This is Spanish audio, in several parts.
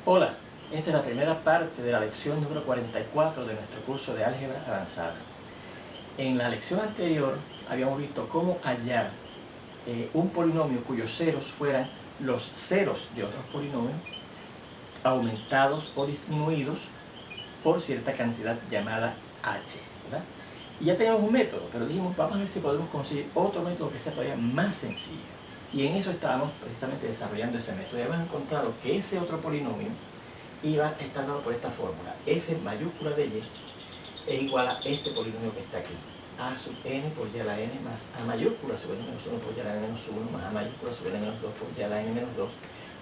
Hola, esta es la primera parte de la lección número 44 de nuestro curso de álgebra avanzada. En la lección anterior habíamos visto cómo hallar un polinomio cuyos ceros fueran los ceros de otros polinomios aumentados o disminuidos por cierta cantidad llamada h, ¿verdad? Y ya teníamos un método, pero dijimos, vamos a ver si podemos conseguir otro método que sea todavía más sencillo. Y en eso estábamos precisamente desarrollando ese método. Y hemos encontrado que ese otro polinomio iba a estar dado por esta fórmula: f mayúscula de y es igual a este polinomio que está aquí, a sub n por y a la n más a mayúscula sub n menos 1 por y a la n menos 1 más a mayúscula sub n menos 2 por y a la n menos 2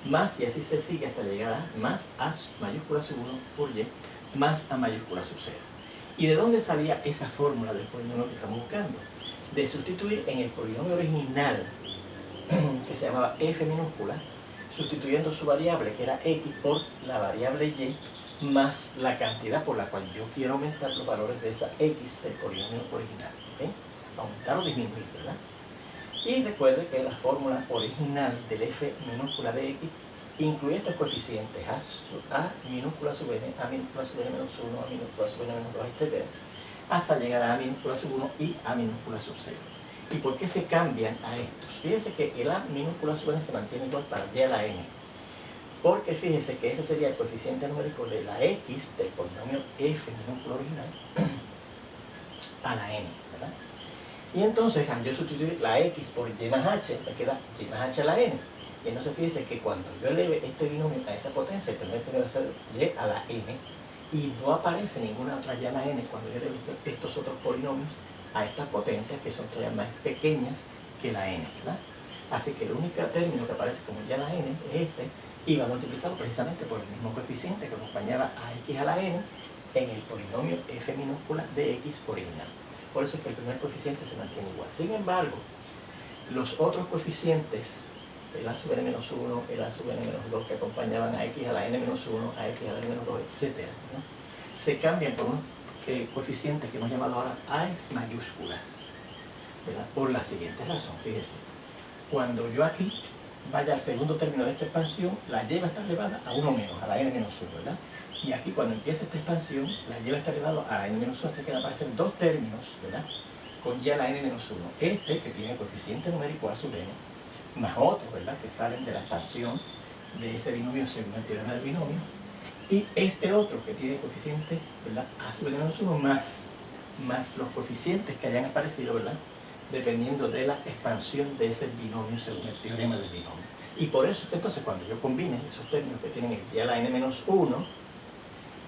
más, y así se sigue hasta llegar a más a mayúscula sub 1 por y más a mayúscula sub 0. ¿Y de dónde salía esa fórmula del polinomio que estamos buscando? De sustituir en el polinomio original, que se llamaba f minúscula, sustituyendo su variable, que era x, por la variable y, más la cantidad por la cual yo quiero aumentar los valores de esa x del polinomio original. ¿Okay? Aumentar o disminuir, ¿verdad? Y recuerde que la fórmula original del f minúscula de x incluye estos coeficientes: a minúscula sub n, a minúscula sub n menos 1, a minúscula sub n menos 2, etc., hasta llegar a minúscula sub 1 y a minúscula sub 0. ¿Y por qué se cambian a estos? Fíjese que el a minúscula sub n se mantiene igual para y a la n, porque fíjese que ese sería el coeficiente numérico de la x del polinomio f minúscula original a la n, ¿verdad? Y entonces, al yo sustituir la x por y más h, me queda y más h a la n. Y entonces fíjese que cuando yo eleve este binomio a esa potencia, el primer término va a ser y a la n, y no aparece ninguna otra y a la n cuando yo eleve estos otros polinomios a estas potencias, que son todavía más pequeñas que la n, ¿verdad? Así que el único término que aparece como y a la n es este, y va multiplicado precisamente por el mismo coeficiente que acompañaba a x a la n en el polinomio f minúscula de x original. Por eso es que el primer coeficiente se mantiene igual. Sin embargo, los otros coeficientes, el a sub n menos 1, el a sub n menos 2, que acompañaban a x a la n menos 1, a x a la n menos 2, etc., ¿no?, se cambian por unos coeficientes que hemos llamado ahora a's mayúsculas, ¿verdad? Por la siguiente razón. Fíjese, cuando yo aquí vaya al segundo término de esta expansión, la y va a estar elevada a 1 menos, a la n menos 1, ¿verdad? Y aquí, cuando empiece esta expansión, la y va a estar elevada a la n menos 1, así que van a aparecer dos términos, ¿verdad?, con y a la n menos 1. Este, que tiene coeficiente numérico a sub n, más otros, ¿verdad?, que salen de la expansión de ese binomio según el teorema del binomio, y este otro que tiene coeficiente, ¿verdad?, a sub n menos 1 más los coeficientes que hayan aparecido, ¿verdad?, dependiendo de la expansión de ese binomio según el teorema del binomio. Y por eso es que entonces, cuando yo combine esos términos que tienen el y a la n menos 1,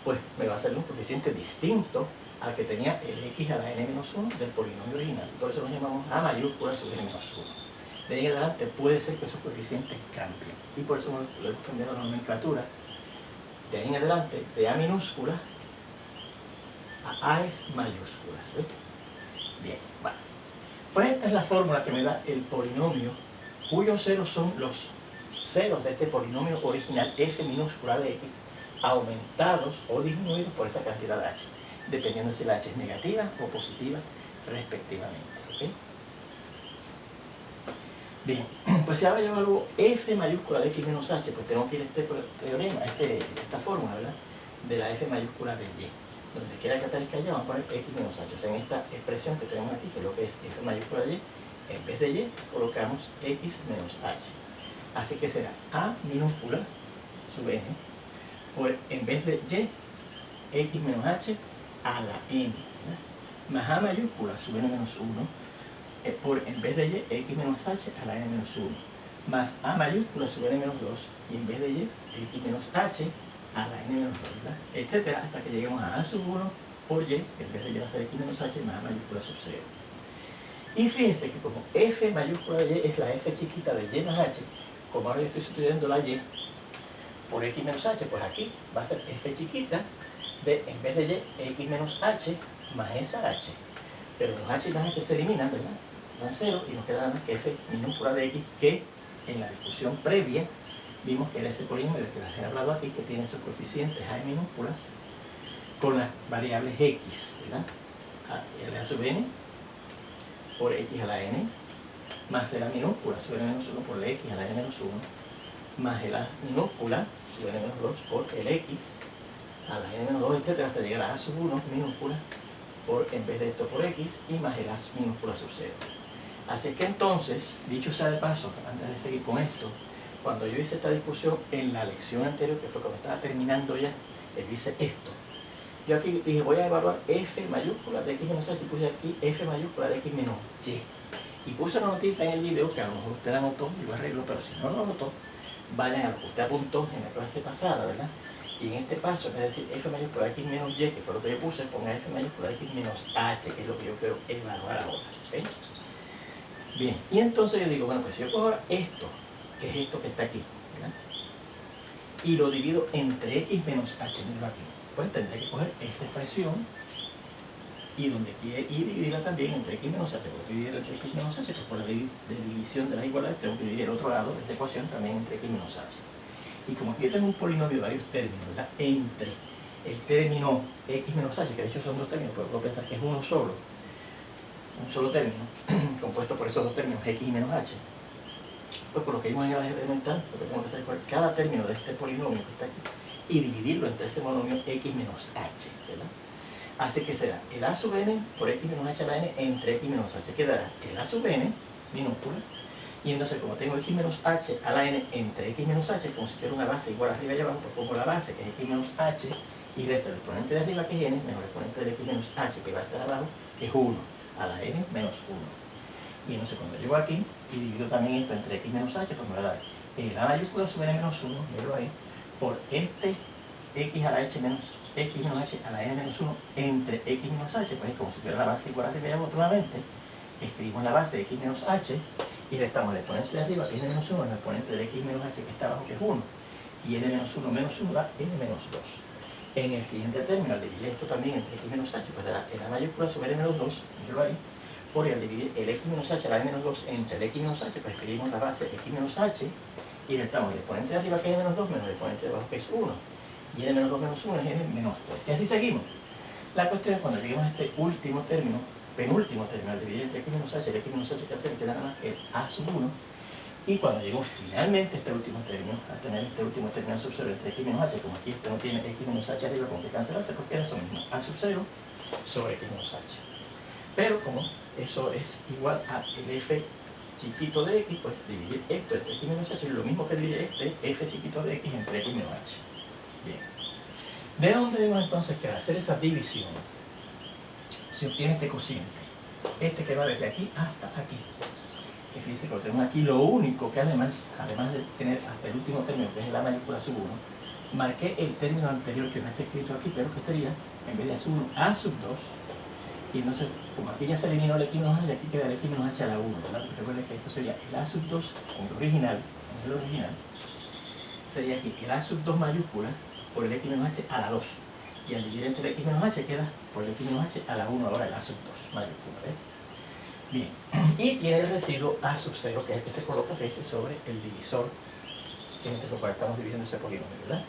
pues me va a salir un coeficiente distinto al que tenía el x a la n menos 1 del polinomio original. Por eso lo llamamos a mayúscula sub n menos 1. De ahí en adelante puede ser que esos coeficientes cambien, y por eso lo hemos cambiado la nomenclatura. De ahí en adelante, de a minúscula a a's mayúsculas, ¿sí? Bien, bueno. Pues esta es la fórmula que me da el polinomio cuyos ceros son los ceros de este polinomio original f minúscula de x, aumentados o disminuidos por esa cantidad de h, dependiendo si la h es negativa o positiva respectivamente. ¿Okay? Bien, pues si ahora yo evalúo f mayúscula de x menos h, pues tengo que ir a este teorema, esta fórmula, ¿verdad?, de la f mayúscula de y. Donde quiera que aparezca y, vamos a poner x menos h. O sea, en esta expresión que tenemos aquí, que es lo que es f mayúscula de y, en vez de y colocamos x menos h. Así que será a minúscula sub n por, en vez de y, x menos h a la n, ¿verdad?, más a mayúscula sub n menos 1 por, en vez de y, x menos h a la n menos 1, más a mayúscula sub n menos 2, y en vez de y, x menos h a la n menos 2, ¿verdad?, etcétera, hasta que lleguemos a sub 1 por y, que en vez de y va a ser x menos h más a mayúscula sub 0. Y fíjense que como f mayúscula de y es la f chiquita de y más h, como ahora yo estoy sustituyendo la y por x menos h, pues aquí va a ser f chiquita de, en vez de y, x menos h más esa h. Pero los h y las h se eliminan, ¿verdad?, dan 0, y nos queda nada más que f minúscula de x, que en la discusión previa vimos que era ese polinomio del que les he hablado aquí, que tiene esos coeficientes a minúsculas con las variables x, ¿verdad?, el a sub n por x a la n, más el a minúscula sub n menos 1 por la x a la n menos 1, más el a minúscula sub n menos 2 por el x a la n menos 2, etcétera, hasta llegar a a sub 1 minúscula por, en vez de esto por x, y más el a minúscula sub 0. Así que entonces, dicho sea de paso, antes de seguir con esto, cuando yo hice esta discusión en la lección anterior, que fue cuando estaba terminando ya, yo hice esto. Yo aquí dije, voy a evaluar f mayúscula de x menos h, y puse aquí f mayúscula de x menos y. Y puse una notita en el video, que a lo mejor usted la anotó, yo arreglo, pero si no lo anotó, vayan a lo que usted apuntó en la clase pasada, ¿verdad? Y en este paso, es decir, f mayúscula de x menos y, que fue lo que yo puse, ponga f mayúscula de x menos h, que es lo que yo quiero evaluar ahora, ¿ok? Bien, y entonces yo digo, bueno, pues si yo cojo ahora esto, que es esto que está aquí, ¿verdad? Y lo divido entre x menos h, mira aquí, pues tendré que coger esta expresión y dividirla también entre x menos h, porque estoy dividiendo entre x menos h, que por la ley de división de las igualdades tengo que dividir el otro lado de esa ecuación también entre x menos h. Y como aquí yo tengo un polinomio de varios términos, ¿verdad? Entre el término x menos h, que de hecho son dos términos, pero puedo pensar que es uno solo, un solo término, compuesto por esos dos términos, x y menos h, pues por lo que vimos en el álgebra elemental, lo que tengo que hacer es coger cada término de este polinomio que está aquí y dividirlo entre ese monomio x menos h, ¿verdad? Así que será el a sub n por x menos h a la n entre x menos h. Quedará el a sub n minúscula, y entonces como tengo x menos h a la n entre x menos h, como si tuviera una base igual arriba y abajo, pues pongo la base que es x menos h y resta el exponente de arriba que es n menos el exponente de x menos h que va a estar abajo, que es 1 a la n menos 1. Y entonces cuando llego aquí y divido también esto entre x menos h, pues me va a dar el a mayúscula sub n menos 1, miro ahí, por este x a la h menos x menos h a la n menos 1 entre x menos h, pues es como si tuviera la base igual arriba y abajo nuevamente. Escribimos la base x menos h y restamos el exponente de arriba, que es n menos 1, el exponente de x menos h que está abajo, que es 1, y n menos 1 menos 1 da n menos 2. En el siguiente término, al dividir esto también entre x menos h, pues dará el a mayúscula sobre n menos 2, míralo ahí, por al dividir el x menos h a la n menos 2 entre el x menos h, pues escribimos la base x menos h y restamos el exponente de arriba, que es n menos 2, menos el exponente de abajo, que es 1, y n menos 2 menos 1 es n menos 3. Y así seguimos. La cuestión es cuando lleguemos a este último término, penúltimo término, al dividir entre x menos h, el x menos h que hace que nada más que a sub 1, y cuando llego finalmente a este último término, a tener este último término sub 0 entre x menos h, como aquí este no tiene x menos h arriba, como que cancelarse, porque es eso mismo, a sub 0 sobre x menos h. Pero como eso es igual a el f chiquito de x, pues dividir esto entre x menos h es lo mismo que dividir este f chiquito de x entre x menos h. Bien. ¿De dónde vemos entonces que al hacer esa división se obtiene este cociente? Este que va desde aquí hasta aquí. Que fíjense que lo tenemos aquí. Lo único que además de tener hasta el último término, que es el a mayúscula sub 1, marqué el término anterior que no está escrito aquí, pero que sería, en vez de a sub 1, a sub 2. Y entonces, como aquí ya se eliminó el x menos h, aquí queda el x menos h a la 1, ¿verdad? Porque recuerden que esto sería el a sub 2, en el original, sería aquí el a sub 2 mayúscula por el x menos h a la 2. Y al dividir entre el x menos h queda por el x menos h a la 1 ahora el a sub 2 mayúscula, ¿ves? Bien, y tiene el residuo a sub 0, que es el que se coloca veces sobre el divisor, entre lo cual estamos dividiendo ese polinomio, ¿verdad?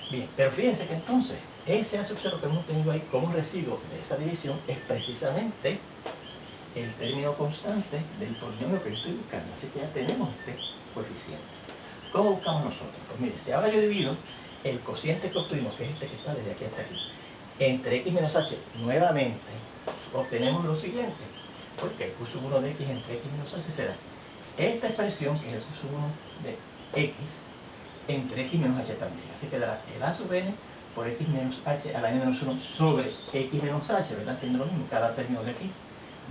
Bien, pero fíjense que entonces ese a sub 0 que hemos tenido ahí como residuo de esa división es precisamente el término constante del polinomio que yo estoy buscando. Así que ya tenemos este coeficiente. ¿Cómo buscamos nosotros? Pues mire, si ahora yo divido el cociente que obtuvimos, que es este que está desde aquí hasta aquí, entre x menos h, nuevamente obtenemos lo siguiente, porque el q sub 1 de x entre x menos h será esta expresión, que es el q sub 1 de x, entre x menos h también. Así que dará el a sub n por x menos h a la n menos 1 sobre x menos h, ¿verdad? Haciendo lo mismo, cada término de aquí,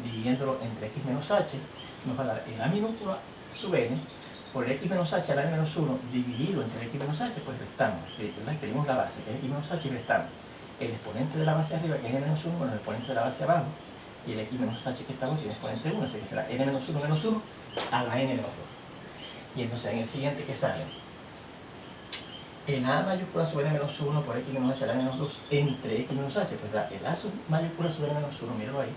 dividiéndolo entre x menos h, nos va a dar el a minúscula sub n por x menos h a la n menos 1 dividido entre x menos h, pues restamos, ¿verdad? Escribimos la base, que es x menos h, y restamos el exponente de la base arriba, que es n menos 1, menos el exponente de la base abajo, y el x menos h que estamos tiene exponente 1, así que será n menos 1 menos 1 a la n menos 2. Y entonces en el siguiente que sale, el a mayúscula sub n menos 1 por x menos h a la n menos 2 entre x menos h, pues da el a mayúscula sub n menos 1, míralo ahí.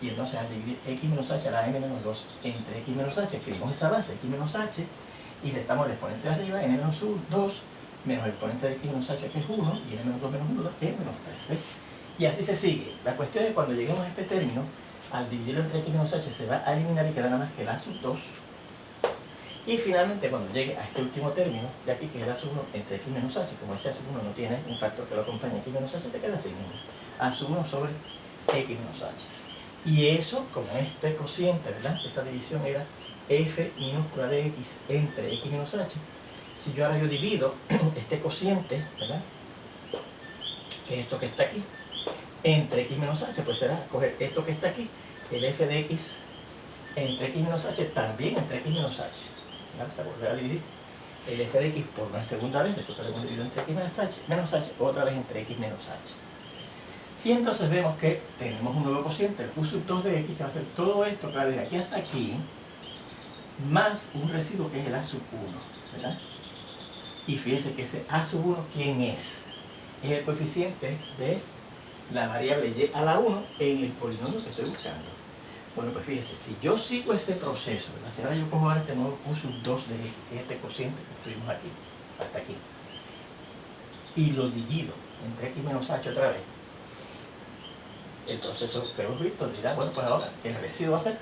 Y entonces al dividir x menos h a la n menos 2 entre x menos h, escribimos esa base, x menos h, y restamos el exponente de arriba, n menos 2, menos el exponente de x menos h, que es 1, y n menos 2 menos 1, n menos 3. ¿Ves? Y así se sigue. La cuestión es que cuando lleguemos a este término, al dividirlo entre x menos h se va a eliminar y queda nada más que el a sub 2, Y finalmente, cuando llegue a este último término de aquí, que es el A sub 1 entre x menos h, como ese A sub 1 no tiene un factor que lo acompañe, x menos h, se queda así mismo. A sub 1 sobre x menos h. Y eso, como este cociente, ¿verdad? Esa división era f minúscula de x entre x menos h. Si yo ahora divido este cociente, ¿verdad? Que es esto que está aquí, entre x menos h, pues será coger esto que está aquí, el f de x entre x menos h, también entre x menos h. ¿Verdad? O sea, volver a dividir el f de x por una segunda vez, le toca dividir entre x menos h, otra vez entre x menos h. Y entonces vemos que tenemos un nuevo cociente, el q sub 2 de x, que va a ser todo esto que va desde aquí hasta aquí, más un residuo que es el a sub 1, ¿verdad? Y fíjense que ese a sub 1, ¿quién es? Es el coeficiente de la variable y a la 1 en el polinomio que estoy buscando. Bueno, pues fíjense, si yo sigo ese proceso, ¿verdad? Si ahora yo cojo ahora este nuevo q sub 2 de x, que es este cociente que estuvimos aquí, hasta aquí, y lo divido entre x menos h otra vez, el proceso que hemos visto dirá, bueno, pues ahora el residuo va a ser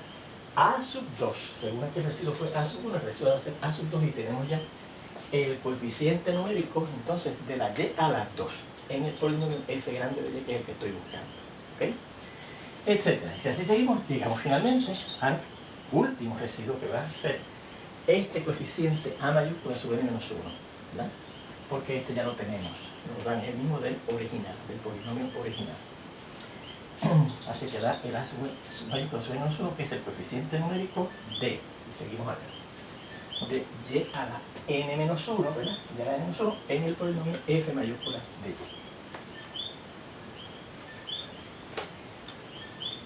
a sub 2. Según que el residuo fue a sub 1, el residuo va a ser a sub 2 y tenemos ya el coeficiente numérico entonces de la y a la 2 en el polinomio f grande de y, que es el que estoy buscando, ¿ok? Etcétera. Y si así seguimos, llegamos finalmente al último residuo, que va a ser este coeficiente a mayúscula sobre n menos 1, ¿verdad? Porque este ya lo tenemos, nos dan el mismo del original, del polinomio original. Así que da el a sub mayúscula sobre n menos 1, que es el coeficiente numérico de, y seguimos acá, de y a la n menos 1, ¿verdad? Y a la n menos 1 en el polinomio f mayúscula de y.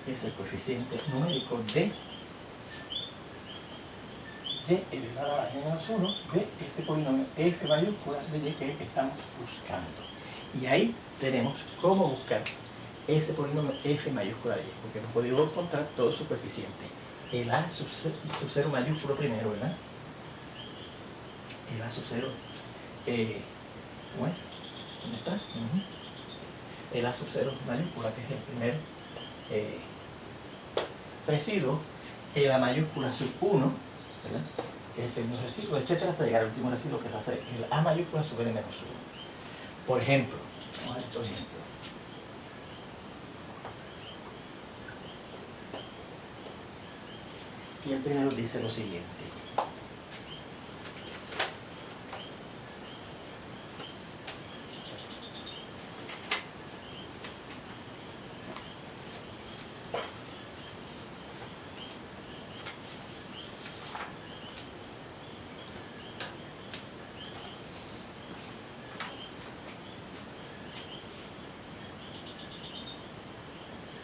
Es el coeficiente numérico de y elevado a la n menos 1 de ese polinomio f mayúscula de y, que es el que estamos buscando. Y ahí tenemos cómo buscar ese polinomio f mayúscula de y, porque hemos podido encontrar todo su coeficiente. El a sub 0 mayúsculo primero, ¿verdad? El a sub 0, ¿cómo es? ¿Dónde está? El a sub 0 mayúscula, que es el primer residuo, el a mayúscula sub 1, ¿verdad? Que es el segundo residuo, etcétera, hasta llegar al último residuo, que va a ser el a mayúscula sobre n menos 1. Por ejemplo, vamos a ver estos ejemplos. Y el primero dice lo siguiente.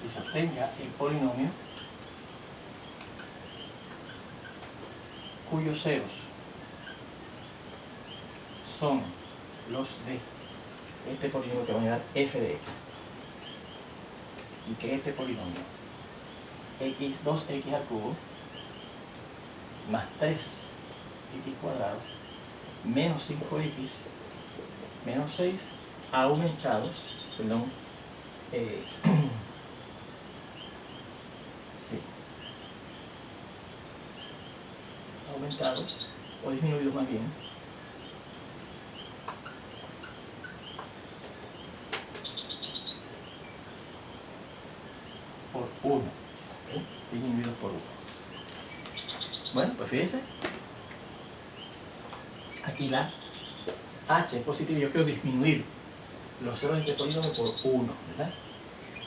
Que se obtenga el polinomio cuyos ceros son los de este polinomio que va a dar f de x, y que este polinomio x, 2x al cubo más 3x cuadrado menos 5x menos 6 aumentados, perdón, sí, aumentados o disminuidos más bien por 1, ¿okay? Disminuidos por 1. Bueno, pues fíjense, aquí la h es positiva y yo quiero disminuir los ceros de este polinomio por 1, ¿verdad?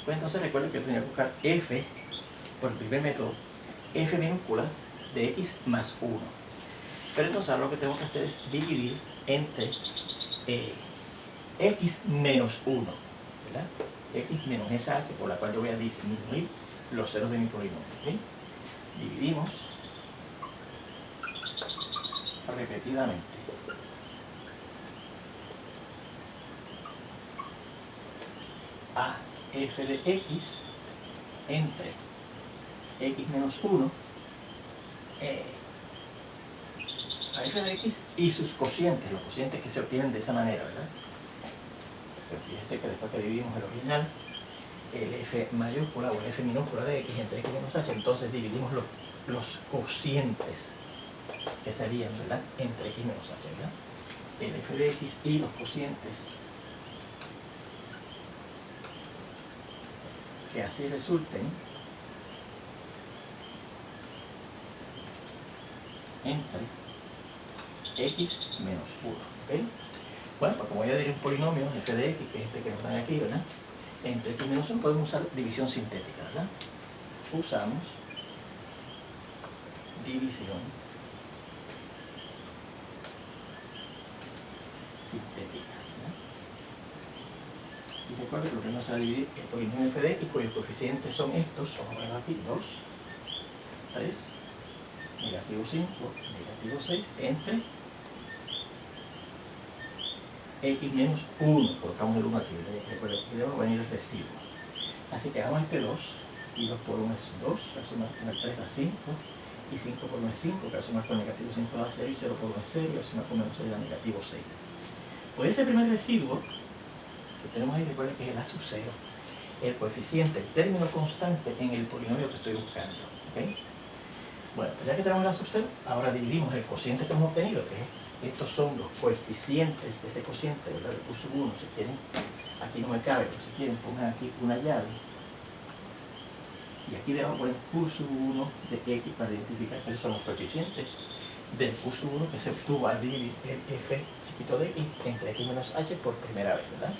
Pues entonces recuerden que tenía que buscar f, por el primer método, f minúscula de x más 1. Pero entonces ahora lo que tengo que hacer es dividir entre x menos 1, ¿verdad? X menos esa h por la cual yo voy a disminuir los ceros de mi polinomio, ¿sí? Dividimos repetidamente a f de x entre x menos 1 a f de x y sus cocientes, los cocientes que se obtienen de esa manera, ¿verdad? Pero fíjense que después que dividimos el original, el f mayúscula o el f minúscula de x entre x menos h, entonces dividimos los cocientes que serían, ¿verdad?, entre x menos h, ¿verdad? El f de x y los cocientes que así resulten entre x menos 1, ¿ok? Bueno, pues como ya diré un polinomio, f de x, que es este que nos dan aquí, ¿verdad? Entre x menos 1 podemos usar división sintética, ¿verdad? Usamos división sintética, ¿verdad? Y recuerden que lo primero se va a dividir el polinomio f de x, cuyos coeficientes son estos, vamos a poner aquí, 2, 3, negativo 5, negativo 6, entre x menos 1, colocamos el 1 aquí, recuerden que debe venir el residuo. Así que hagamos este 2, y 2 por 1 es 2, que sumar con el 3 da 5, y 5 por 1 es 5, que sumar con negativo 5 da 0, y 0 por 1 es 0, y sumar con menos 6 da negativo 6. Pues ese primer residuo que tenemos ahí, recuerden que es el a sub 0, el coeficiente, el término constante en el polinomio que estoy buscando, ¿ok? Bueno, pues ya que tenemos el a sub 0, ahora dividimos el cociente que hemos obtenido, que es estos son los coeficientes de ese cociente, ¿verdad? De q sub 1, si quieren, aquí no me cabe, pero si quieren pongan aquí una llave. Y aquí le vamos a poner q sub 1 de x para identificar cuáles son los coeficientes del q sub 1 que se obtuvo al dividir el f chiquito de x entre x menos h por primera vez, ¿verdad?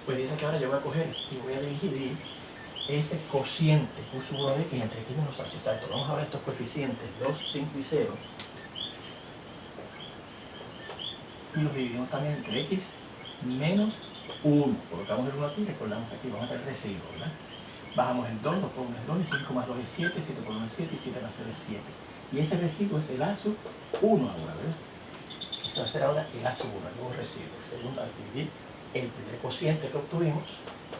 Pues dice que ahora yo voy a coger y voy a dividir ese cociente q sub 1 de x entre x menos h, exacto. Vamos a ver estos coeficientes 2, 5 y 0. Y los dividimos también entre x menos 1. Colocamos el 1 aquí y recordamos que aquí vamos a tener residuo, ¿verdad? Bajamos el 2, 2 por 1 es 2, y 5 más 2 es 7, 7 por 1 es 7, y 7 más 0 es 7. Y ese residuo es el a sub 1 ahora, ¿verdad? Ese va a ser ahora el a sub 1, el nuevo residuo. El segundo, al dividir el primer cociente que obtuvimos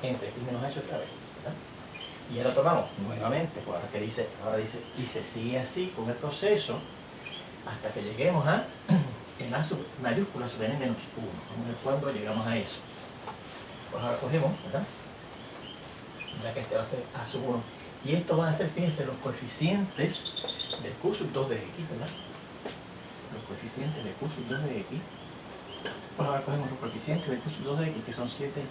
entre x menos h otra vez, ¿verdad? Y ahora tomamos nuevamente, pues ahora dice, y se sigue así con el proceso hasta que lleguemos a el a sub mayúscula sub n menos 1. Vamos a ver cuándo llegamos a eso. Pues ahora cogemos, ¿verdad? Ya que este va a ser a sub 1. Y estos van a ser, fíjense, los coeficientes del q sub 2 de x, ¿verdad? Los coeficientes de q sub 2 de x. Pues ahora cogemos los coeficientes de q sub 2 de x, que son 7,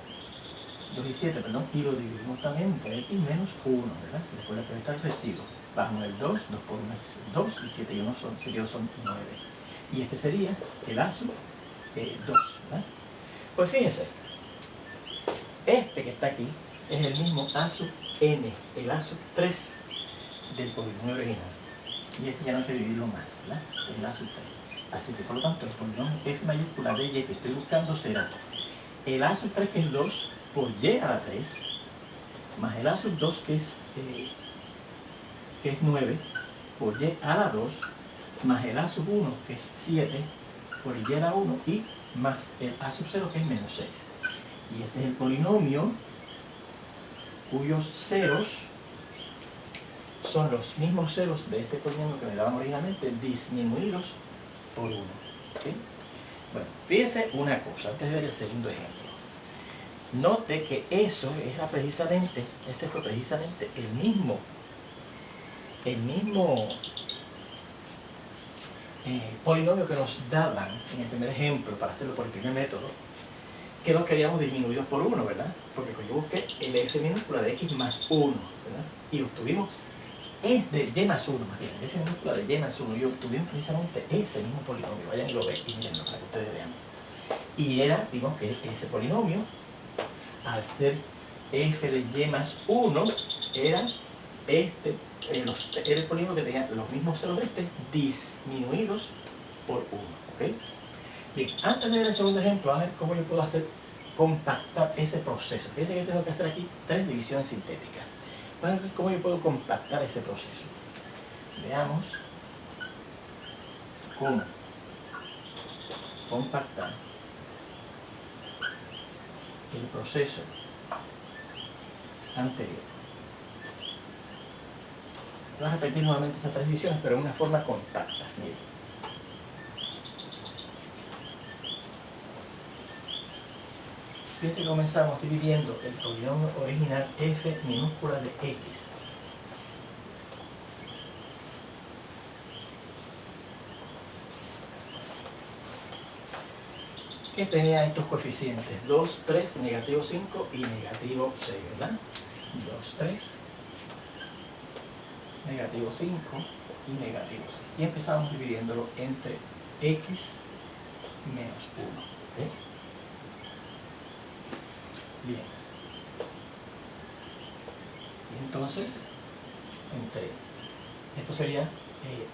2 y 7, perdón, y lo dividimos también entre x menos 1, ¿verdad? Recuerda que está el residuo. Bajamos el 2, 2 por 1 es 2, y 7 y 1 son, 7 y 2 son 9. Y este sería el a sub 2, ¿verdad? Pues fíjense, este que está aquí es el mismo a sub n, el a sub 3 del polinomio original. Y ese ya no hay que dividirlo más, ¿verdad? El a sub 3. Así que por lo tanto el polinomio f mayúscula de y que estoy buscando será el a sub 3, que es 2 por y a la 3, más el a sub 2 que es 9 por y a la 2, más el a sub 1 que es 7 por y a la 1, y más el a sub 0 que es menos 6. Y este es el polinomio cuyos ceros son los mismos ceros de este polinomio que me daban originalmente, disminuidos por 1. ¿Sí? Bueno, fíjense una cosa, antes de ver el segundo ejemplo. Note que ese fue precisamente el mismo polinomio que nos daban en el primer ejemplo, para hacerlo por el primer método, que lo queríamos disminuidos por 1, ¿verdad? Porque yo busqué el f minúscula de x más 1, ¿verdad? Y obtuvimos, es de y más 1, más bien, el f minúscula de y más 1, y obtuvimos precisamente ese mismo polinomio. Vayan y lo ven, y miren para que ustedes vean. Y era, digamos que ese polinomio, al ser f de y más 1, era el polinomio que tenía los mismos ceros de este, disminuidos por 1, ¿ok? Bien, antes de ver el segundo ejemplo, vamos a ver cómo yo puedo compactar ese proceso. Fíjense que yo tengo que hacer aquí 3 divisiones sintéticas. Vamos a ver cómo yo puedo compactar ese proceso. Veamos cómo compactar el proceso anterior. Voy a repetir nuevamente esas 3 divisiones, pero en una forma compacta. Miren. Fíjense que comenzamos dividiendo el polinomio original f minúscula de x que tenía estos coeficientes, 2, 3, negativo 5 y negativo 6, ¿verdad? 2, 3, negativo 5 y negativo 6. Y empezamos dividiéndolo entre x menos 1. ¿Okay? Bien. Y entonces, entre esto sería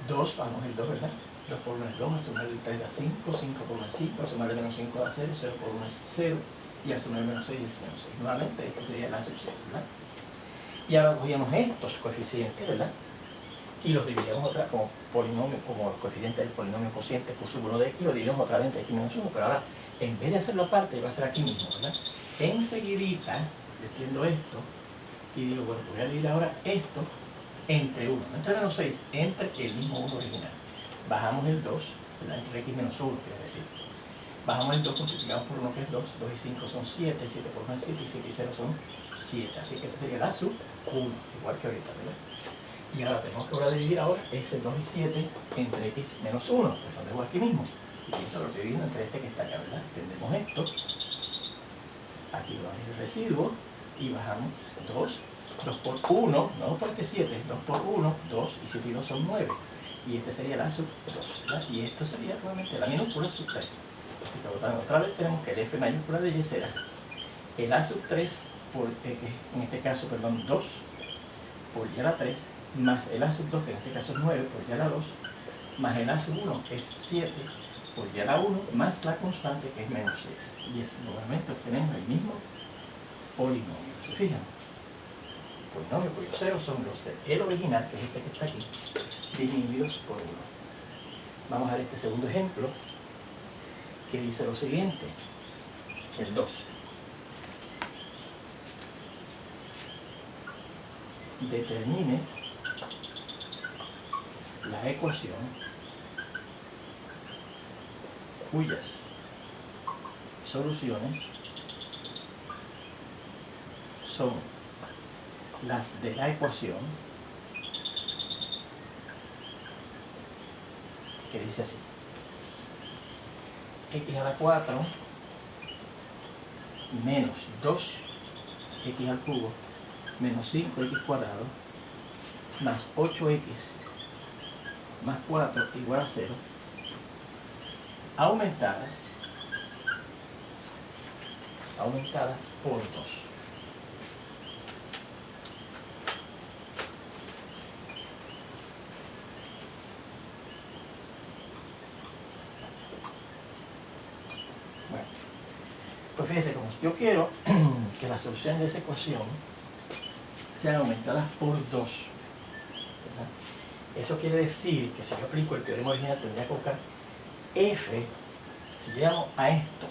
2, vamos el 2, ¿verdad? 2 por 1 es 2, al sumar el 3 da 5, 5 por 1 es 5, al sumar el menos 5 da 0, 0 por 1 es 0, y al sumar el menos 6 es menos 6. Nuevamente, este sería la sub 6, ¿verdad? Y ahora cogíamos estos coeficientes, ¿verdad? Y los dividíamos otra como polinomio, como coeficiente del polinomio cociente q sub 1 de x, lo dividimos otra vez entre x menos 1, pero ahora, en vez de hacerlo aparte, lo voy a hacer aquí mismo, ¿verdad? Enseguidita, yo extiendo esto, y digo, bueno, voy a dividir ahora esto entre 1, no entre menos 6, entre el mismo 1 original. Bajamos el 2, ¿verdad? Entre x menos 1, quiere decir. Bajamos el 2, multiplicamos por 1 que es 2, 2 y 5 son 7, 7 por 1 es 7, y 7 y 0 son 7. Así que esta sería la sub 1, igual que ahorita, ¿verdad? Y ahora tenemos que ahora dividir ahora ese 2 y 7 entre x menos 1, pues lo dejo aquí mismo. Y eso lo estoy dividiendo entre este que está acá, ¿verdad? Tendremos esto, aquí lo vamos a ir el residuo, y bajamos 2, 2 por 1, no porque 7, 2 por 1, 2, y 7 y 2 son 9. Y este sería la sub 2, ¿verdad? Y esto sería nuevamente la minúscula sub 3. Así que otra vez tenemos que el f mayúscula de y será el a sub 3 por x, en este caso, perdón, 2 por y a la 3, más el a sub 2, que en este caso es 9 por y a la 2, más el a sub 1, que es 7 por y a la 1, más la constante, que es menos 6. Y es, nuevamente obtenemos el mismo polinomio. ¿Se fijan? Polinomio cuyos ceros son los de el original, que es este que está aquí, disminuidos por 1. Vamos a ver este segundo ejemplo, que dice lo siguiente, el 2. Determine la ecuación cuyas soluciones son las de la ecuación que dice así: x a la 4 menos 2x al cubo menos 5x cuadrado más 8x más 4 igual a 0, aumentadas por 2. Bueno, pues fíjense, como yo quiero que las soluciones de esa ecuación sean aumentadas por 2, ¿verdad? Eso quiere decir que si yo aplico el teorema original tendría que buscar f, si yo llamo a esto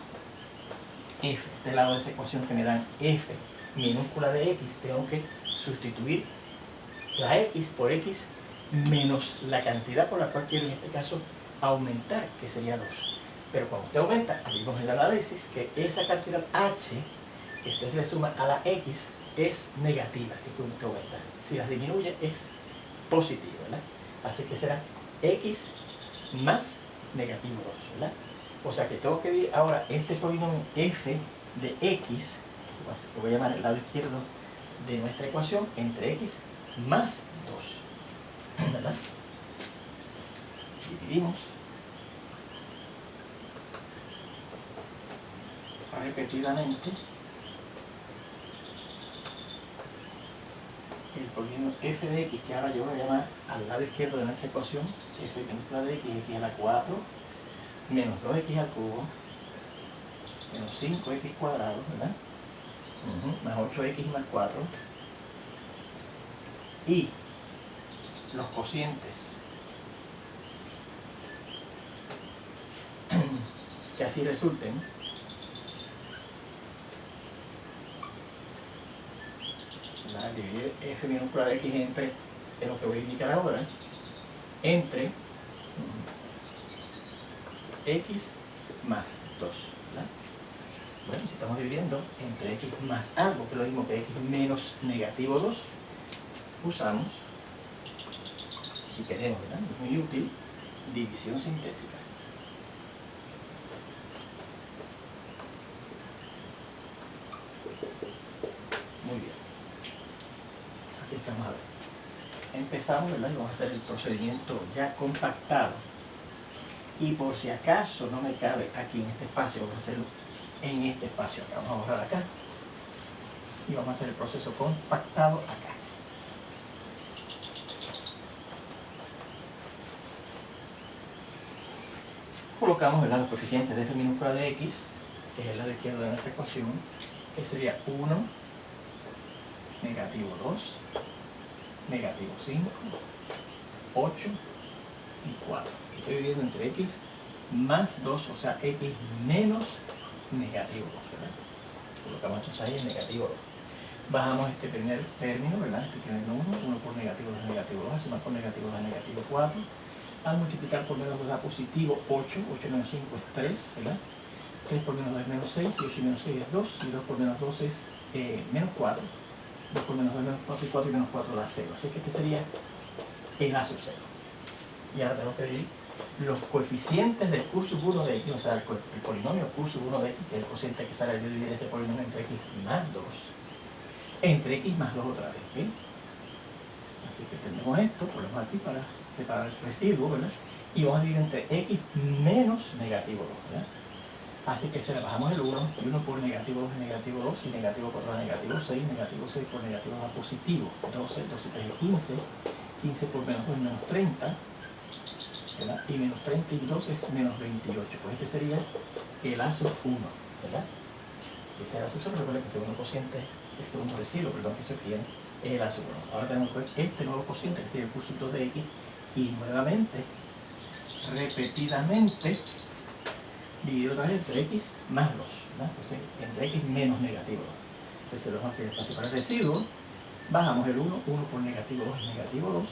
f, este lado de esa ecuación que me dan f minúscula de x, tengo que sustituir la x por x menos la cantidad por la cual quiero en este caso aumentar, que sería 2. Pero cuando usted aumenta, vimos en el análisis que esa cantidad h, que usted se le suma a la x, es negativa, así que usted aumenta. Si las disminuye es positivo, ¿verdad? Así que será x más negativo 2, ¿verdad? O sea que tengo que dividir ahora este polinomio f de x, que voy a llamar el lado izquierdo de nuestra ecuación, entre x más 2, ¿verdad? Dividimos. Repetidamente el polinomio f de x, que ahora yo voy a llamar al lado izquierdo de nuestra ecuación, f minúscula de x, x a la 4, menos 2x al cubo, menos 5x cuadrado, ¿verdad? Más 8x más 4, y los cocientes que así resulten, dividir f minúscula de x entre, es lo que voy a indicar ahora, entre x más 2, ¿verdad? Bueno, si estamos dividiendo entre x más algo, que es lo mismo que x menos negativo 2, usamos, si queremos, ¿verdad? Es muy útil, división sintética. Vamos a ver. Empezamos, ¿verdad? Y vamos a hacer el procedimiento ya compactado. Y por si acaso no me cabe aquí en este espacio, vamos a hacerlo en este espacio acá. Vamos a borrar acá. Y vamos a hacer el proceso compactado acá. Colocamos, ¿verdad?, los coeficientes de f minúscula de x, que es el lado izquierdo de nuestra ecuación, que sería 1, negativo 2, negativo 5, 8 y 4. Estoy dividiendo entre x más 2, o sea, x menos negativo 2, ¿verdad? Colocamos entonces ahí el negativo 2. Bajamos este primer término, ¿verdad? Este primer 1 por negativo 2 es negativo 2, hace más por negativo 2 es negativo 4. Al multiplicar por menos 2 da positivo 8, 8 menos 5 es 3, ¿verdad? 3 por menos 2 es menos 6, y 8 menos 6 es 2, y 2 por menos 2 es menos 4. 2 por menos 2 es menos 4, y 4 y menos 4 da 0. Así que este sería el a sub 0. Y ahora tenemos que dividir los coeficientes del q sub 1 de x, o sea, el polinomio q sub 1 de x, que es el cociente que sale al dividir ese polinomio entre x más 2, entre x más 2 otra vez, ¿bien? Así que tenemos esto, ponemos aquí para separar el residuo, ¿verdad? Y vamos a dividir entre x menos negativo 2, ¿verdad? Así que se le bajamos el 1, y 1 por negativo 2 es negativo 2, y negativo 4 es negativo 6, negativo 6 por negativo 2 da positivo 12, 12 3 es 15, 15 por menos 2 es menos 30, ¿verdad? Y menos 32 es menos 28, pues este sería el a sub 1, ¿verdad? Si este es el a sub 0, recuerden que el segundo cociente, el segundo residuo, perdón, que se obtiene es el a sub 1. Ahora tenemos que ver este nuevo cociente, que sería el q sub 2 de x, y nuevamente, repetidamente, dividido otra vez entre x más 2, ¿verdad? Entonces, entre x menos negativo 2. Entonces, lo vamos a espacio para el residuo, bajamos el 1, 1 por negativo 2 es negativo 2,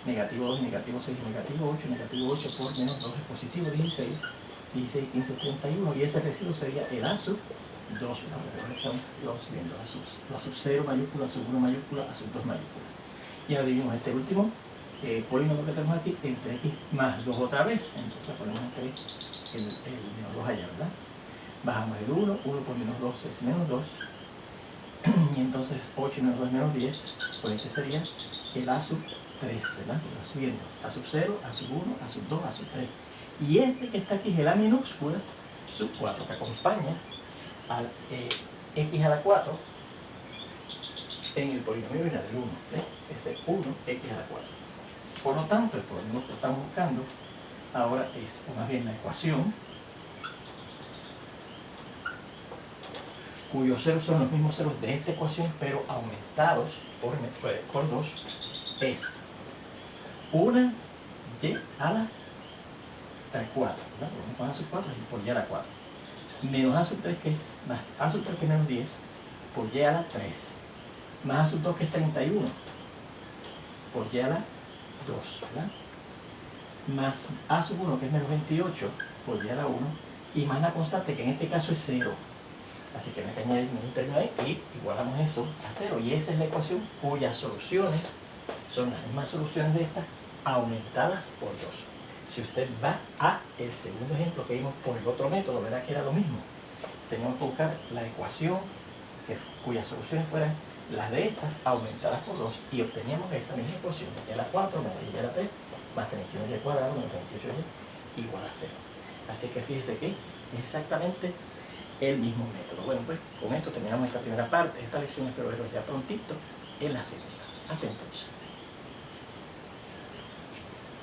negativo 2, negativo 6 es negativo 8, negativo 8 por menos 2 es positivo 16, 16, 15, 31, y ese residuo sería el a sub 2, vamos viendo a sub 0 mayúscula, a sub 1 mayúscula, a sub 2 mayúscula. Y ahora dividimos este último polinomio que tenemos aquí entre x más 2 otra vez, entonces ponemos entre el menos 2 allá, ¿verdad? Bajamos el 1, 1 por menos 2 es menos 2, y entonces 8 y menos 2 es menos 10, pues este sería el a sub 3, ¿verdad? Va subiendo, a sub 0, a sub 1, a sub 2, a sub 3. Y este que está aquí es el a minúscula sub 4, que acompaña al x a la 4 en el polinomio del 1, ¿ves? Ese 1, x a la 4. Por lo tanto, el polinomio que estamos buscando ahora es más bien la ecuación cuyos ceros son los mismos ceros de esta ecuación, pero aumentados por 2, es una y a la 4, ¿verdad? Por a sub 4 y por y a la 4. Menos a sub 3, que es más a sub 3 que es menos 10, por y a la 3. Más a sub 2, que es 31, por y a la 2, ¿verdad? Más a sub 1, que es menos 28, por y a la 1, y más la constante, que en este caso es 0. Así que no hay que añadir ningún término ahí y igualamos eso a 0. Y esa es la ecuación cuyas soluciones son las mismas soluciones de estas aumentadas por 2. Si usted va a el segundo ejemplo que vimos por el otro método, verá que era lo mismo. Teníamos que buscar la ecuación cuyas soluciones fueran las de estas aumentadas por 2 y obteníamos esa misma ecuación, y a la 4 menos y a la 3 más 31y al cuadrado menos 28y igual a 0. Así que fíjese que es exactamente el mismo método. Bueno, pues con esto terminamos esta primera parte de esta lección. Espero verlos ya prontito en la segunda. Hasta entonces.